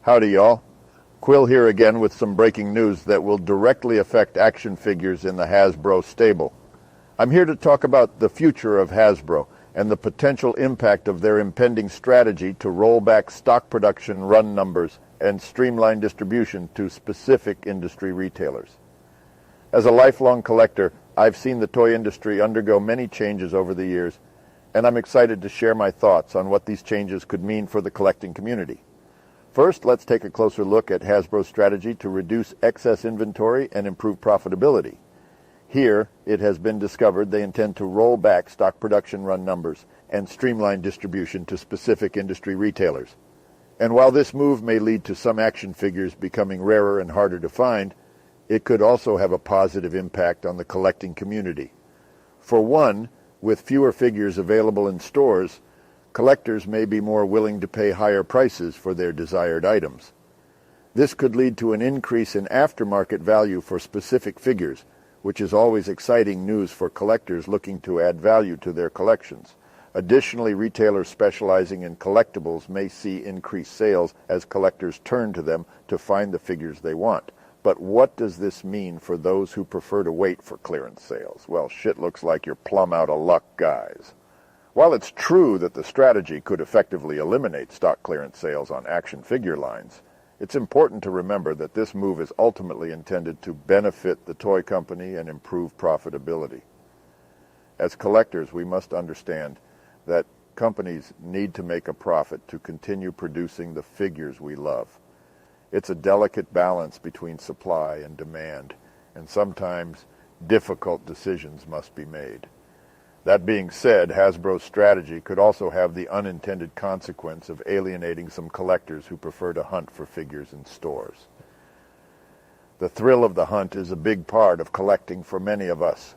Howdy, y'all. Quill here again with some breaking news that will directly affect action figures in the Hasbro stable. I'm here to talk about the future of Hasbro and the potential impact of their impending strategy to roll back stock production run numbers and streamline distribution to specific industry retailers. As a lifelong collector, I've seen the toy industry undergo many changes over the years, and I'm excited to share my thoughts on what these changes could mean for the collecting community. First, let's take a closer look at Hasbro's strategy to reduce excess inventory and improve profitability. Here, it has been discovered they intend to roll back stock production run numbers and streamline distribution to specific industry retailers. And while this move may lead to some action figures becoming rarer and harder to find, it could also have a positive impact on the collecting community. For one, with fewer figures available in stores, collectors may be more willing to pay higher prices for their desired items. This could lead to an increase in aftermarket value for specific figures, which is always exciting news for collectors looking to add value to their collections. Additionally, retailers specializing in collectibles may see increased sales as collectors turn to them to find the figures they want. But what does this mean for those who prefer to wait for clearance sales? Well, shit looks like you're plumb out of luck, guys. While it's true that the strategy could effectively eliminate stock clearance sales on action figure lines, it's important to remember that this move is ultimately intended to benefit the toy company and improve profitability. As collectors, we must understand that companies need to make a profit to continue producing the figures we love. It's a delicate balance between supply and demand, and sometimes difficult decisions must be made. That being said, Hasbro's strategy could also have the unintended consequence of alienating some collectors who prefer to hunt for figures in stores. The thrill of the hunt is a big part of collecting for many of us,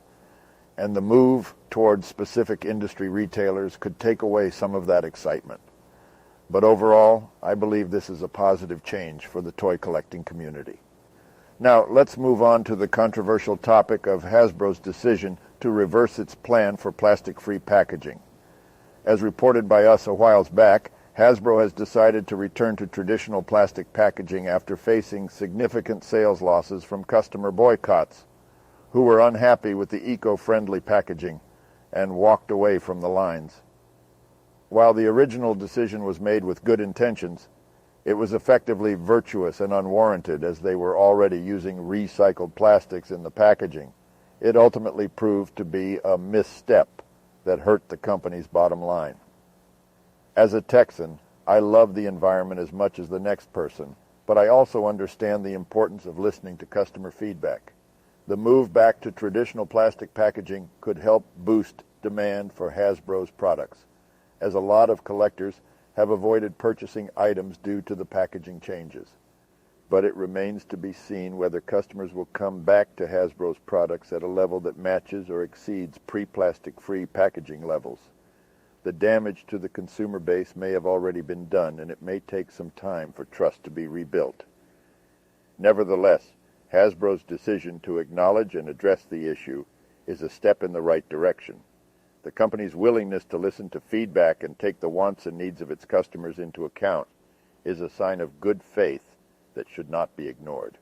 and the move towards specific industry retailers could take away some of that excitement. But overall, I believe this is a positive change for the toy collecting community. Now, let's move on to the controversial topic of Hasbro's decision to reverse its plan for plastic-free packaging. As reported by us a while back, Hasbro has decided to return to traditional plastic packaging after facing significant sales losses from customer boycotts, who were unhappy with the eco-friendly packaging and walked away from the lines. While the original decision was made with good intentions, it was effectively virtuous and unwarranted as they were already using recycled plastics in the packaging. It ultimately proved to be a misstep that hurt the company's bottom line. As a Texan, I love the environment as much as the next person, but I also understand the importance of listening to customer feedback. The move back to traditional plastic packaging could help boost demand for Hasbro's products, as a lot of collectors have avoided purchasing items due to the packaging changes. But it remains to be seen whether customers will come back to Hasbro's products at a level that matches or exceeds pre-plastic-free packaging levels. The damage to the consumer base may have already been done, and it may take some time for trust to be rebuilt. Nevertheless, Hasbro's decision to acknowledge and address the issue is a step in the right direction. The company's willingness to listen to feedback and take the wants and needs of its customers into account is a sign of good faith that should not be ignored.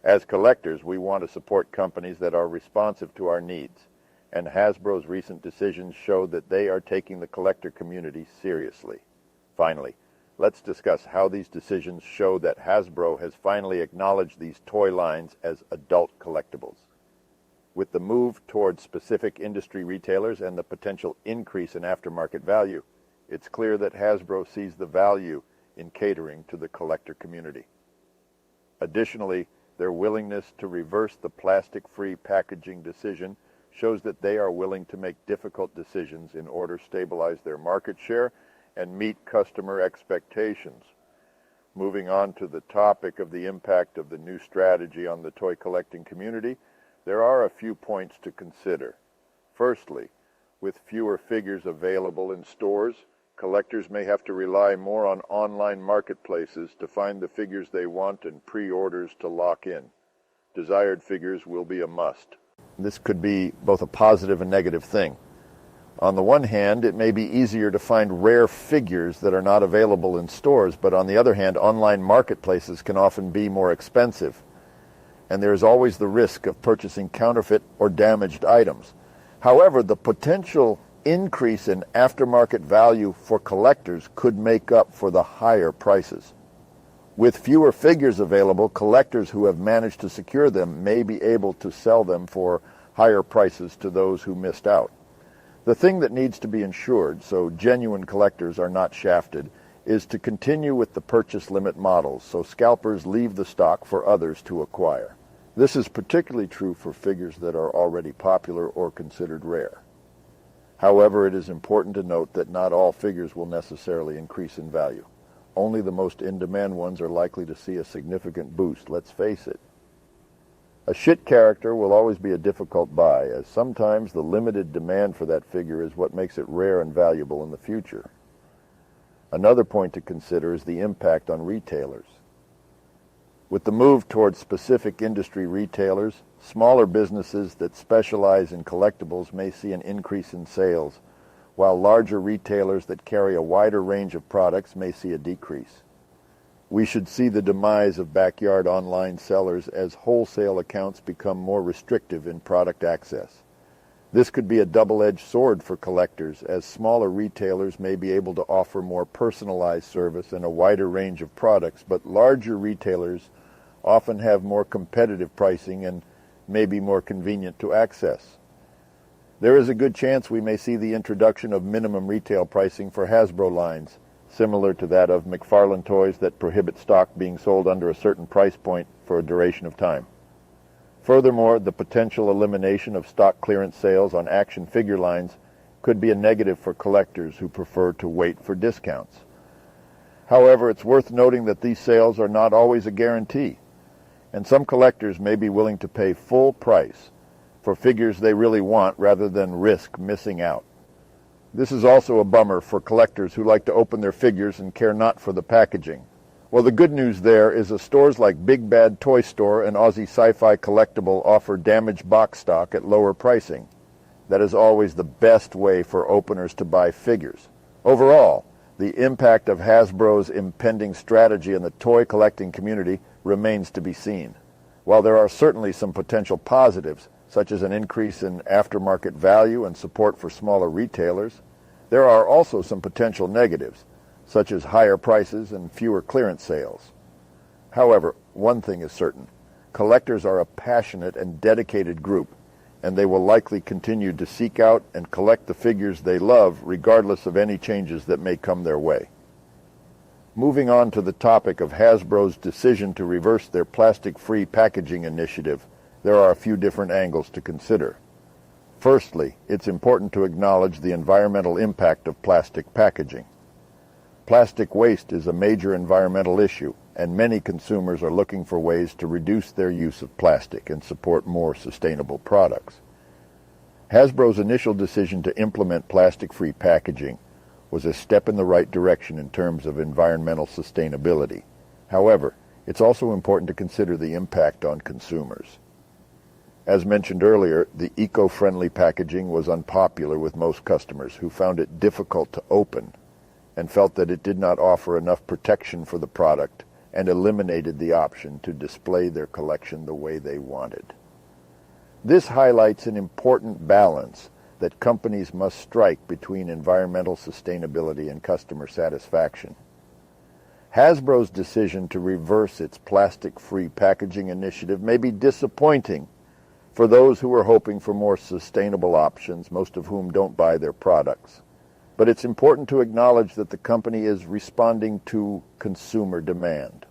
As collectors, we want to support companies that are responsive to our needs, and Hasbro's recent decisions show that they are taking the collector community seriously. Finally, let's discuss how these decisions show that Hasbro has finally acknowledged these toy lines as adult collectibles. With the move towards specific industry retailers and the potential increase in aftermarket value, it's clear that Hasbro sees the value in catering to the collector community. Additionally, their willingness to reverse the plastic-free packaging decision shows that they are willing to make difficult decisions in order to stabilize their market share and meet customer expectations. Moving on to the topic of the impact of the new strategy on the toy collecting community, there are a few points to consider. Firstly, with fewer figures available in stores, collectors may have to rely more on online marketplaces to find the figures they want and pre-orders to lock in. Desired figures will be a must. This could be both a positive and negative thing. On the one hand, it may be easier to find rare figures that are not available in stores, but on the other hand, online marketplaces can often be more expensive, and there is always the risk of purchasing counterfeit or damaged items. However, the potential increase in aftermarket value for collectors could make up for the higher prices. With fewer figures available, collectors who have managed to secure them may be able to sell them for higher prices to those who missed out. The thing that needs to be ensured, so genuine collectors are not shafted, is to continue with the purchase limit models, so scalpers leave the stock for others to acquire. This is particularly true for figures that are already popular or considered rare. However, it is important to note that not all figures will necessarily increase in value. Only the most in-demand ones are likely to see a significant boost, let's face it. A shit character will always be a difficult buy, as sometimes the limited demand for that figure is what makes it rare and valuable in the future. Another point to consider is the impact on retailers. With the move towards specific industry retailers, smaller businesses that specialize in collectibles may see an increase in sales, while larger retailers that carry a wider range of products may see a decrease. We should see the demise of backyard online sellers as wholesale accounts become more restrictive in product access. This could be a double-edged sword for collectors, as smaller retailers may be able to offer more personalized service and a wider range of products, but larger retailers often have more competitive pricing and may be more convenient to access. There is a good chance we may see the introduction of minimum retail pricing for Hasbro lines, similar to that of McFarlane toys that prohibit stock being sold under a certain price point for a duration of time. Furthermore, the potential elimination of stock clearance sales on action figure lines could be a negative for collectors who prefer to wait for discounts. However, it's worth noting that these sales are not always a guarantee, and some collectors may be willing to pay full price for figures they really want rather than risk missing out. This is also a bummer for collectors who like to open their figures and care not for the packaging. Well, the good news there is that stores like Big Bad Toy Store and Aussie Sci-Fi Collectible offer damaged box stock at lower pricing. That is always the best way for openers to buy figures. Overall, the impact of Hasbro's impending strategy in the toy collecting community remains to be seen. While there are certainly some potential positives, such as an increase in aftermarket value and support for smaller retailers, there are also some potential negatives, such as higher prices and fewer clearance sales. However, one thing is certain: collectors are a passionate and dedicated group, and they will likely continue to seek out and collect the figures they love regardless of any changes that may come their way. Moving on to the topic of Hasbro's decision to reverse their plastic-free packaging initiative, there are a few different angles to consider. Firstly, it's important to acknowledge the environmental impact of plastic packaging. Plastic waste is a major environmental issue, and many consumers are looking for ways to reduce their use of plastic and support more sustainable products. Hasbro's initial decision to implement plastic-free packaging was a step in the right direction in terms of environmental sustainability. However, it's also important to consider the impact on consumers. As mentioned earlier, the eco-friendly packaging was unpopular with most customers, who found it difficult to open and felt that it did not offer enough protection for the product and eliminated the option to display their collection the way they wanted. This highlights an important balance that companies must strike between environmental sustainability and customer satisfaction. Hasbro's decision to reverse its plastic-free packaging initiative may be disappointing for those who are hoping for more sustainable options, most of whom don't buy their products. But it's important to acknowledge that the company is responding to consumer demand.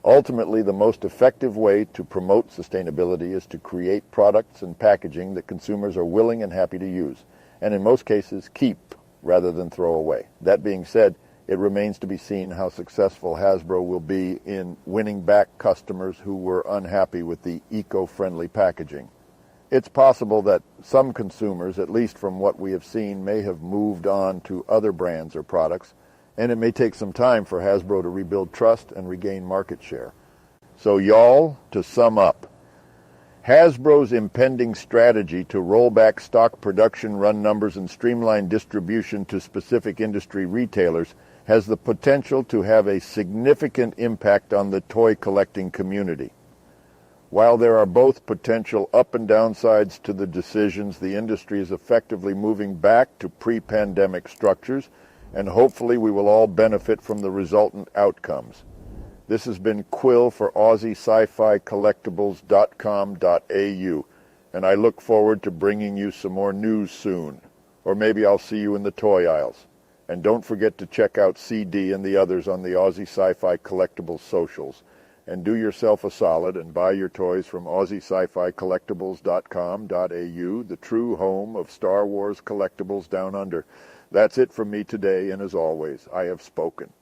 Ultimately, the most effective way to promote sustainability is to create products and packaging that consumers are willing and happy to use, and in most cases keep rather than throw away. That being said, it remains to be seen how successful Hasbro will be in winning back customers who were unhappy with the eco-friendly packaging. It's possible that some consumers, at least from what we have seen, may have moved on to other brands or products, and it may take some time for Hasbro to rebuild trust and regain market share. So y'all, to sum up, Hasbro's impending strategy to roll back stock production run numbers and streamline distribution to specific industry retailers has the potential to have a significant impact on the toy collecting community. While there are both potential up and downsides to the decisions, the industry is effectively moving back to pre-pandemic structures, and hopefully we will all benefit from the resultant outcomes. This has been Quill for AussieSciFiCollectibles.com.au, and I look forward to bringing you some more news soon. Or maybe I'll see you in the toy aisles. And don't forget to check out CD and the others on the Aussie Sci-Fi Collectibles socials. And do yourself a solid and buy your toys from AussieSciFiCollectibles.com.au, the true home of Star Wars collectibles down under. That's it from me today, and as always, I have spoken.